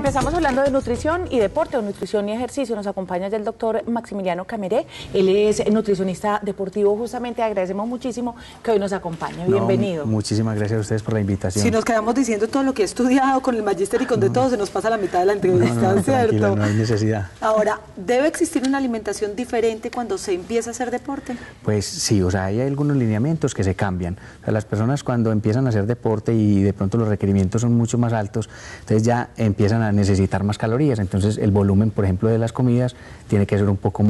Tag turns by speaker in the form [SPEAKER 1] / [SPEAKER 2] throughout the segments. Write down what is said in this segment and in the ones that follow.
[SPEAKER 1] Empezamos hablando de nutrición y deporte, o nutrición y ejercicio. Nos acompaña ya el doctor Maximiliano Cameré. Él es nutricionista deportivo. Justamente agradecemos muchísimo que hoy nos acompañe. Bienvenido.
[SPEAKER 2] Muchísimas gracias a ustedes por la invitación.
[SPEAKER 3] Si nos quedamos diciendo todo lo que he estudiado con el magíster y con de todo, se nos pasa la mitad de la entrevista, ¿cierto?
[SPEAKER 2] No hay necesidad.
[SPEAKER 3] Ahora, ¿debe existir una alimentación diferente cuando se empieza a hacer deporte?
[SPEAKER 2] Pues sí, o sea, hay algunos lineamientos que se cambian. O sea, las personas cuando empiezan a hacer deporte y de pronto los requerimientos son mucho más altos, entonces ya empiezan a necesitar más calorías. Entonces el volumen, por ejemplo, de las comidas tiene que ser un poco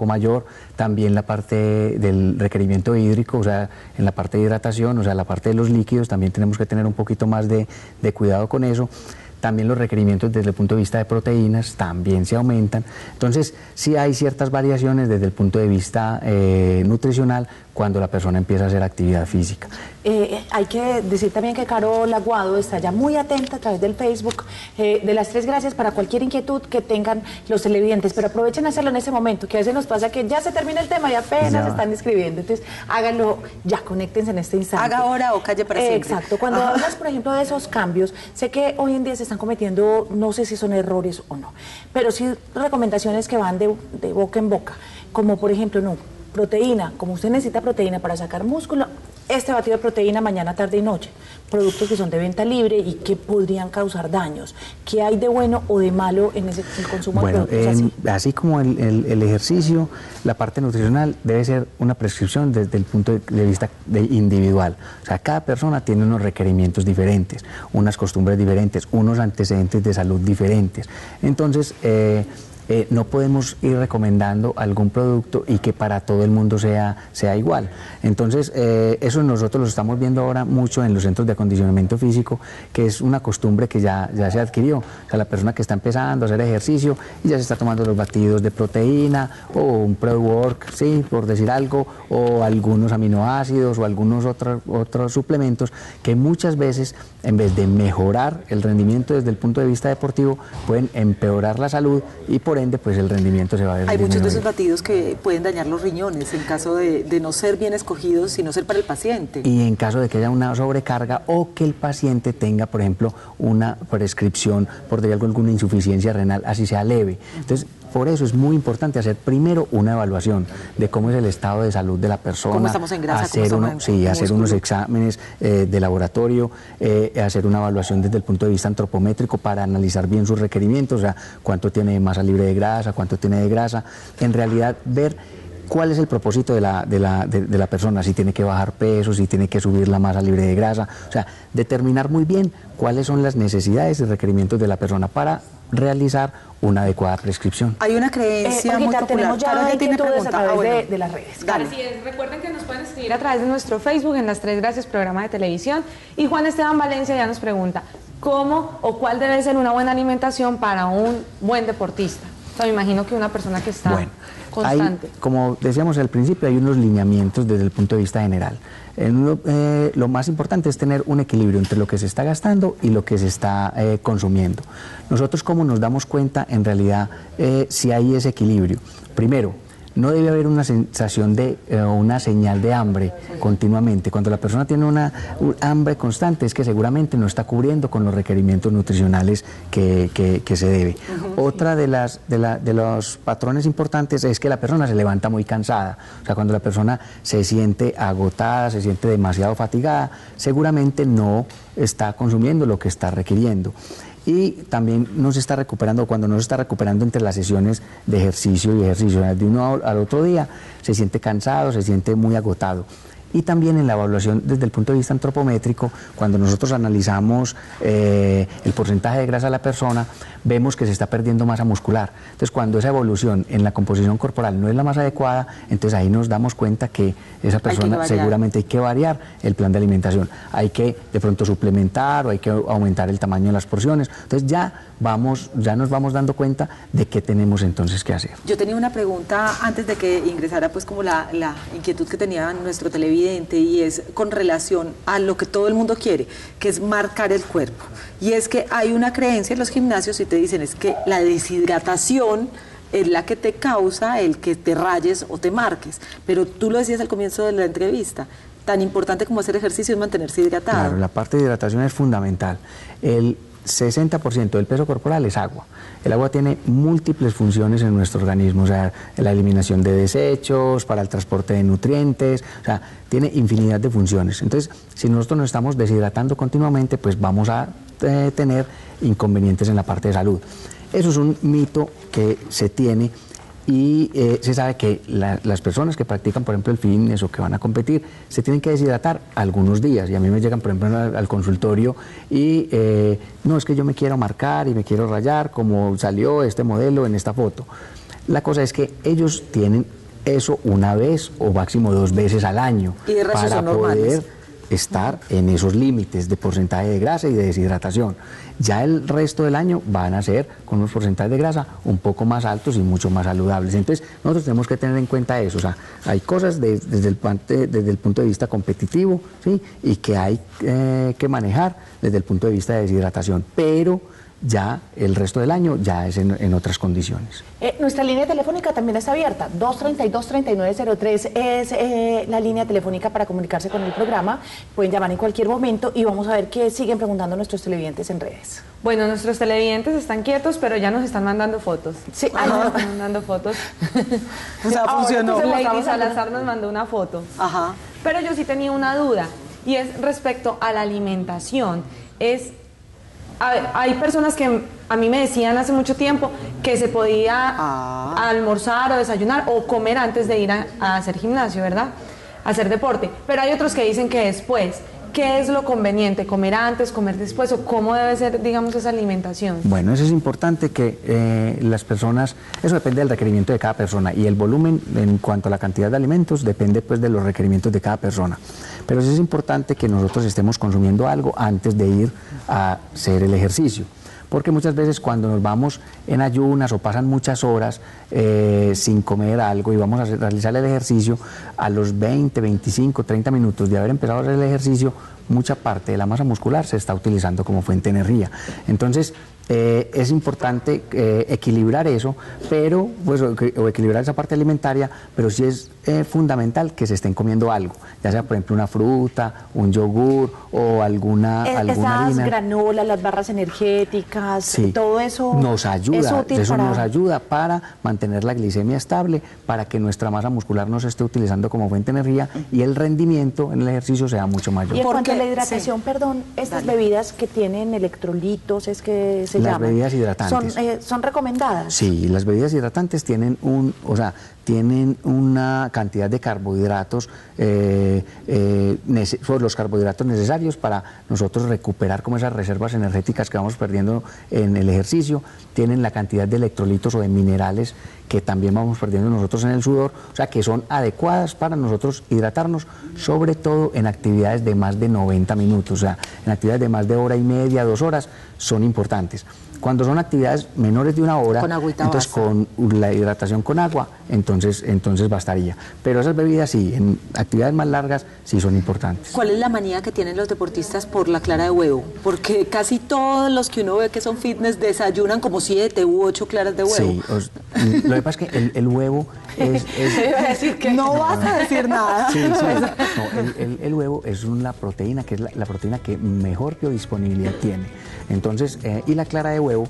[SPEAKER 2] mayor. También la parte del requerimiento hídrico, o sea, en la parte de hidratación, o sea, la parte de los líquidos, también tenemos que tener un poquito más de cuidado con eso. También los requerimientos desde el punto de vista de proteínas también se aumentan. Entonces, sí hay ciertas variaciones desde el punto de vista nutricional cuando la persona empieza a hacer actividad física.
[SPEAKER 1] Hay que decir también que Carol Aguado está ya muy atenta a través del Facebook de las 3 gracias para cualquier inquietud que tengan los televidentes, pero aprovechen a hacerlo en ese momento, que a veces nos pasa que ya se termina el tema y apenas están escribiendo. Entonces, háganlo ya, conéctense en este instante.
[SPEAKER 3] Haga ahora o calle para siempre.
[SPEAKER 1] Exacto. Cuando hablas, por ejemplo, de esos cambios, sé que hoy en día se están cometiendo, no sé si son errores o no, pero sí recomendaciones que van de boca en boca, como por ejemplo, proteína, como usted necesita proteína para sacar músculo, este batido de proteína mañana, tarde y noche. Productos que son de venta libre y que podrían causar daños. ¿Qué hay de bueno o de malo en el consumo de productos
[SPEAKER 2] así como el ejercicio, la parte nutricional debe ser una prescripción desde el punto de vista individual. O sea, cada persona tiene unos requerimientos diferentes, unas costumbres diferentes, unos antecedentes de salud diferentes. Entonces, no podemos ir recomendando algún producto y que para todo el mundo sea igual. Entonces, eso nosotros lo estamos viendo ahora mucho en los centros de acondicionamiento físico, que es una costumbre que ya se adquirió. O sea, la persona que está empezando a hacer ejercicio y ya se está tomando los batidos de proteína o un pre-work, sí, por decir algo, o algunos aminoácidos o algunos otros suplementos que muchas veces, en vez de mejorar el rendimiento desde el punto de vista deportivo, pueden empeorar la salud y por ende pues el rendimiento se va a ver.
[SPEAKER 3] Hay muchos de esos batidos que pueden dañar los riñones en caso de no ser bien escogidos y no ser para el paciente.
[SPEAKER 2] Y en caso de que haya una sobrecarga o que el paciente tenga, por ejemplo, una prescripción por alguna insuficiencia renal, así sea leve. Entonces, por eso es muy importante hacer primero una evaluación de cómo es el estado de salud de la persona.
[SPEAKER 3] ¿Cómo estamos en grasa?
[SPEAKER 2] Hacer unos exámenes de laboratorio, hacer una evaluación desde el punto de vista antropométrico para analizar bien sus requerimientos, o sea, cuánto tiene de masa libre de grasa, cuánto tiene de grasa. En realidad, ver cuál es el propósito de la persona, si tiene que bajar peso, si tiene que subir la masa libre de grasa, o sea, determinar muy bien cuáles son las necesidades y requerimientos de la persona para realizar una adecuada prescripción.
[SPEAKER 3] Hay una creencia muy popular.
[SPEAKER 1] Tenemos ya inquietudes a través de las redes.
[SPEAKER 4] Así es, recuerden que nos pueden escribir a través de nuestro Facebook en las 3 gracias programa de televisión. Y Juan Esteban Valencia ya nos pregunta, ¿cómo o cuál debe ser una buena alimentación para un buen deportista? O sea, me imagino que una persona que está constante.
[SPEAKER 2] Como decíamos al principio, hay unos lineamientos desde el punto de vista general. Lo más importante es tener un equilibrio entre lo que se está gastando y lo que se está consumiendo. Nosotros, ¿cómo nos damos cuenta en realidad si hay ese equilibrio? Primero, no debe haber una sensación una señal de hambre continuamente. Cuando la persona tiene una hambre constante es que seguramente no está cubriendo con los requerimientos nutricionales que se debe. Otra de los patrones importantes es que la persona se levanta muy cansada. O sea, cuando la persona se siente agotada, se siente demasiado fatigada, seguramente no está consumiendo lo que está requiriendo. Y también no se está recuperando, cuando no se está recuperando entre las sesiones de ejercicio y ejercicio, de uno al otro día se siente cansado, se siente muy agotado. Y también en la evaluación desde el punto de vista antropométrico, cuando nosotros analizamos el porcentaje de grasa de la persona, vemos que se está perdiendo masa muscular. Entonces, cuando esa evolución en la composición corporal no es la más adecuada, entonces ahí nos damos cuenta que esa persona seguramente hay que variar el plan de alimentación. Hay que de pronto suplementar o hay que aumentar el tamaño de las porciones. Entonces ya nos vamos dando cuenta de qué tenemos entonces que hacer.
[SPEAKER 3] Yo tenía una pregunta antes de que ingresara pues como la inquietud que tenía nuestro televidente, y es con relación a lo que todo el mundo quiere, que es marcar el cuerpo. Y es que hay una creencia en los gimnasios y te dicen es que la deshidratación es la que te causa el que te rayes o te marques. Pero tú lo decías al comienzo de la entrevista, tan importante como hacer ejercicio es mantenerse hidratado.
[SPEAKER 2] Claro, la parte de hidratación es fundamental. 60% del peso corporal es agua. El agua tiene múltiples funciones en nuestro organismo, o sea, la eliminación de desechos, para el transporte de nutrientes, o sea, tiene infinidad de funciones. Entonces, si nosotros nos estamos deshidratando continuamente, pues vamos a tener inconvenientes en la parte de salud. Eso es un mito que se tiene y se sabe que las personas que practican, por ejemplo, el fitness o que van a competir, se tienen que deshidratar algunos días. Y a mí me llegan, por ejemplo, al consultorio y no, es que yo me quiero marcar y me quiero rayar como salió este modelo en esta foto. La cosa es que ellos tienen eso una vez o máximo 2 veces al año para poder estar en esos límites de porcentaje de grasa y de deshidratación. Ya el resto del año van a ser con unos porcentajes de grasa un poco más altos y mucho más saludables. Entonces nosotros tenemos que tener en cuenta eso, o sea, hay cosas desde el punto de vista competitivo, ¿sí? Y que hay que manejar desde el punto de vista de deshidratación, pero ya el resto del año ya es en otras condiciones.
[SPEAKER 1] Nuestra línea telefónica también está abierta, 232-3903 es la línea telefónica para comunicarse con el programa, pueden llamar en cualquier momento y vamos a ver qué siguen preguntando nuestros televidentes en redes.
[SPEAKER 4] Bueno, nuestros televidentes están quietos, pero ya nos están mandando fotos.
[SPEAKER 1] Sí,
[SPEAKER 4] nos están mandando fotos.
[SPEAKER 3] O sea, funcionó.
[SPEAKER 4] Lady Salazar nos mandó una foto.
[SPEAKER 3] Ajá.
[SPEAKER 4] Pero yo sí tenía una duda, y es respecto a la alimentación. A ver, hay personas que a mí me decían hace mucho tiempo que se podía almorzar o desayunar o comer antes de ir a hacer gimnasio, ¿verdad? A hacer deporte. Pero hay otros que dicen que después. ¿Qué es lo conveniente? ¿Comer antes, comer después? ¿O cómo debe ser, digamos, esa alimentación?
[SPEAKER 2] Bueno, eso es importante que las personas, eso depende del requerimiento de cada persona y el volumen en cuanto a la cantidad de alimentos depende pues de los requerimientos de cada persona. Pero sí es importante que nosotros estemos consumiendo algo antes de ir a hacer el ejercicio. Porque muchas veces cuando nos vamos en ayunas o pasan muchas horas sin comer algo y vamos a realizar el ejercicio, a los 20, 25, 30 minutos de haber empezado a hacer el ejercicio, mucha parte de la masa muscular se está utilizando como fuente de energía. Entonces, es importante equilibrar eso, pero pues, o equilibrar esa parte alimentaria, pero sí es fundamental que se estén comiendo algo, ya sea por ejemplo una fruta, un yogur o alguna harina.
[SPEAKER 1] Esas granolas, las barras energéticas,
[SPEAKER 2] sí,
[SPEAKER 1] todo eso
[SPEAKER 2] nos ayuda,
[SPEAKER 1] es útil
[SPEAKER 2] nos ayuda para mantener la glicemia estable, para que nuestra masa muscular no se esté utilizando como fuente de energía y el rendimiento en el ejercicio sea mucho mayor.
[SPEAKER 1] Y en cuanto a la hidratación, perdón, estas bebidas que tienen electrolitos, es que se
[SPEAKER 2] las
[SPEAKER 1] llaman,
[SPEAKER 2] bebidas hidratantes
[SPEAKER 1] ¿son recomendadas?
[SPEAKER 2] Sí, las bebidas hidratantes tienen tienen una cantidad de carbohidratos, los carbohidratos necesarios para nosotros recuperar como esas reservas energéticas que vamos perdiendo en el ejercicio, tienen la cantidad de electrolitos o de minerales que también vamos perdiendo nosotros en el sudor, o sea que son adecuadas para nosotros hidratarnos, sobre todo en actividades de más de 90 minutos, o sea, en actividades de más de hora y media, 2 horas, son importantes. Cuando son actividades menores de 1 hora, entonces con la hidratación con agua, entonces bastaría. Pero esas bebidas sí, en actividades más largas sí son importantes.
[SPEAKER 3] ¿Cuál es la manía que tienen los deportistas por la clara de huevo? Porque casi todos los que uno ve que son fitness desayunan como 7 u 8 claras de huevo.
[SPEAKER 2] Sí, lo que pasa es que el huevo es
[SPEAKER 3] no vas a decir nada.
[SPEAKER 2] Sí, sí. No, el huevo es una proteína que es la proteína que mejor biodisponibilidad tiene. Entonces, y la clara de huevo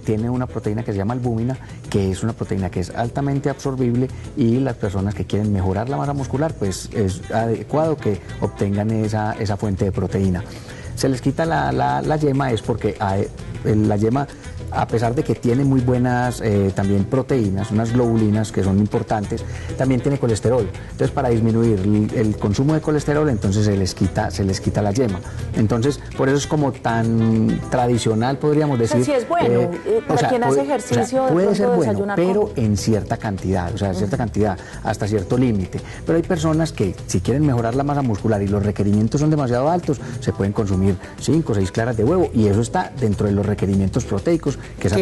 [SPEAKER 2] tiene una proteína que se llama albúmina, que es una proteína que es altamente absorbible y las personas que quieren mejorar la masa muscular, pues es adecuado que obtengan esa fuente de proteína. Se les quita la yema es porque la yema, a pesar de que tiene muy buenas también proteínas, unas globulinas que son importantes, también tiene colesterol. Entonces, para disminuir el consumo de colesterol, entonces se les quita la yema. Entonces, por eso es como tan tradicional, podríamos decir.
[SPEAKER 1] O sea, sí es bueno, para quien hace ejercicio,
[SPEAKER 2] puede ser bueno, pero en cierta cantidad, o sea, cierta cantidad, hasta cierto límite. Pero hay personas que, si quieren mejorar la masa muscular y los requerimientos son demasiado altos, se pueden consumir 5 o 6 claras de huevo y eso está dentro de los requerimientos proteicos que esa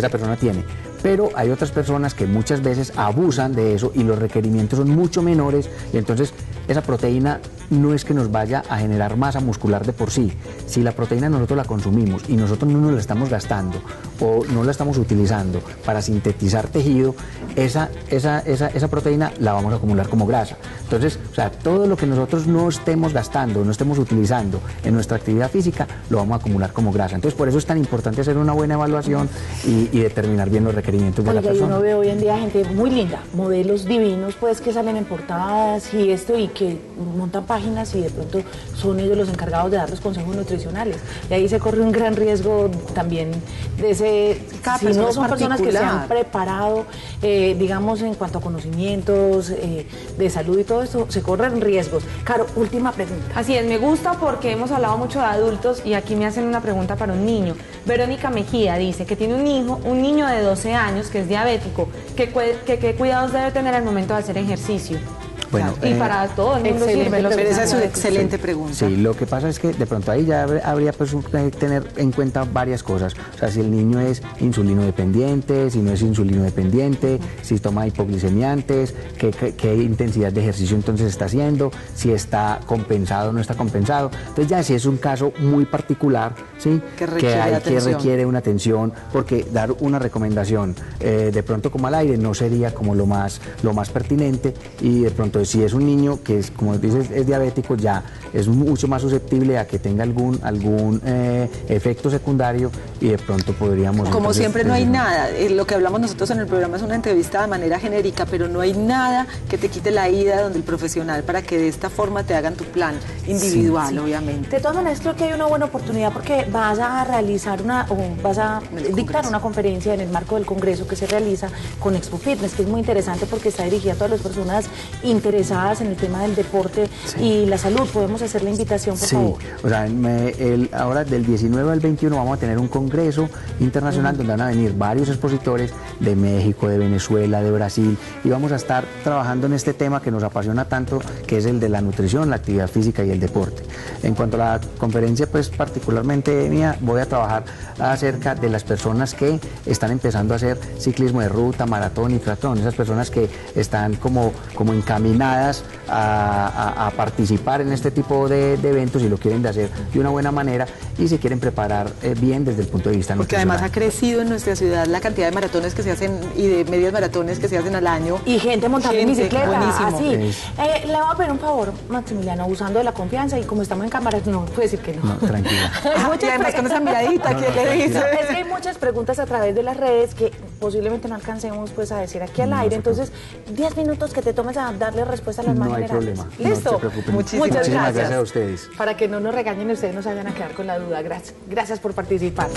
[SPEAKER 2] persona tiene. Pero hay otras personas que muchas veces abusan de eso y los requerimientos son mucho menores y entonces esa proteína no es que nos vaya a generar masa muscular de por sí. Si la proteína nosotros la consumimos y nosotros no nos la estamos gastando o no la estamos utilizando para sintetizar tejido, esa proteína la vamos a acumular como grasa. Entonces, o sea, todo lo que nosotros no estemos gastando, no estemos utilizando en nuestra actividad física, lo vamos a acumular como grasa. Entonces, por eso es tan importante hacer una buena evaluación y determinar bien los requerimientos de la persona.
[SPEAKER 1] Y uno ve hoy en día gente muy linda, modelos divinos, pues, que salen en portadas y esto, y que montan páginas y de pronto son ellos los encargados de dar los consejos nutricionales. Y ahí se corre un gran riesgo también de ese... Si no son personas que se han preparado, digamos, en cuanto a conocimientos de salud y todo esto, se corren riesgos. Caro, última pregunta.
[SPEAKER 4] Así es, me gusta porque hemos hablado mucho de adultos y aquí me hacen una pregunta para un niño. Verónica Mejía dice que tiene un niño de 12 años que es diabético. ¿Qué cuidados debe tener al momento de hacer ejercicio?
[SPEAKER 2] Bueno,
[SPEAKER 4] y para todo el mundo sirve.
[SPEAKER 3] Pero esa es una excelente pregunta.
[SPEAKER 2] Sí, lo que pasa es que de pronto ahí ya habría pues que tener en cuenta varias cosas. O sea, si el niño es insulino dependiente, si no es insulino dependiente, si toma hipoglicemiantes, qué intensidad de ejercicio entonces está haciendo, si está compensado o no está compensado. Entonces ya si es un caso muy particular, ¿sí? que requiere una atención, porque dar una recomendación de pronto como al aire no sería como lo más pertinente, y de pronto si es un niño que es, como dices, es diabético, ya es mucho más susceptible a que tenga algún efecto secundario, y de pronto podríamos...
[SPEAKER 3] Como siempre no hay nada, lo que hablamos nosotros en el programa es una entrevista de manera genérica, pero no hay nada que te quite la ida donde el profesional para que de esta forma te hagan tu plan individual, obviamente.
[SPEAKER 1] De todas maneras, creo que hay una buena oportunidad porque vas a realizar vas a dictar una conferencia en el marco del congreso que se realiza con Expo Fitness, que es muy interesante porque está dirigida a todas las personas interesadas en el tema del deporte y la salud. ¿Podemos hacer la invitación, por favor?
[SPEAKER 2] O sea, ahora del 19 al 21 vamos a tener un congreso internacional donde van a venir varios expositores de México, de Venezuela, de Brasil, y vamos a estar trabajando en este tema que nos apasiona tanto, que es el de la nutrición, la actividad física y el deporte. En cuanto a la conferencia, pues particularmente mía, voy a trabajar acerca de las personas que están empezando a hacer ciclismo de ruta, maratón y triatlón, esas personas que están como encaminadas a participar en este tipo de eventos y lo quieren hacer de una buena manera y se quieren preparar bien desde el punto de vista
[SPEAKER 3] porque
[SPEAKER 2] nutricional.
[SPEAKER 3] Además ha crecido en nuestra ciudad la cantidad de maratones que se hacen y de medias maratones que se hacen al año.
[SPEAKER 1] Y gente montando en bicicleta.
[SPEAKER 3] Buenísimo.
[SPEAKER 1] Así. Le voy a pedir un favor, Maximiliano, abusando de la confianza, y como estamos en cámara, no puedo decir que no.
[SPEAKER 2] No, tranquila.
[SPEAKER 3] Y además con esa miradita, ¿quién le dice?
[SPEAKER 1] Es que hay muchas preguntas a través de las redes que posiblemente no alcancemos pues a decir aquí al aire, entonces 10 minutos que te tomes a darle respuesta a las más generales.
[SPEAKER 2] No hay problema.
[SPEAKER 1] ¿Listo?
[SPEAKER 2] No se preocupen.
[SPEAKER 1] Muchas gracias
[SPEAKER 2] a ustedes.
[SPEAKER 1] Para que no nos regañen y ustedes no se vayan a quedar con la duda. Gracias por participar.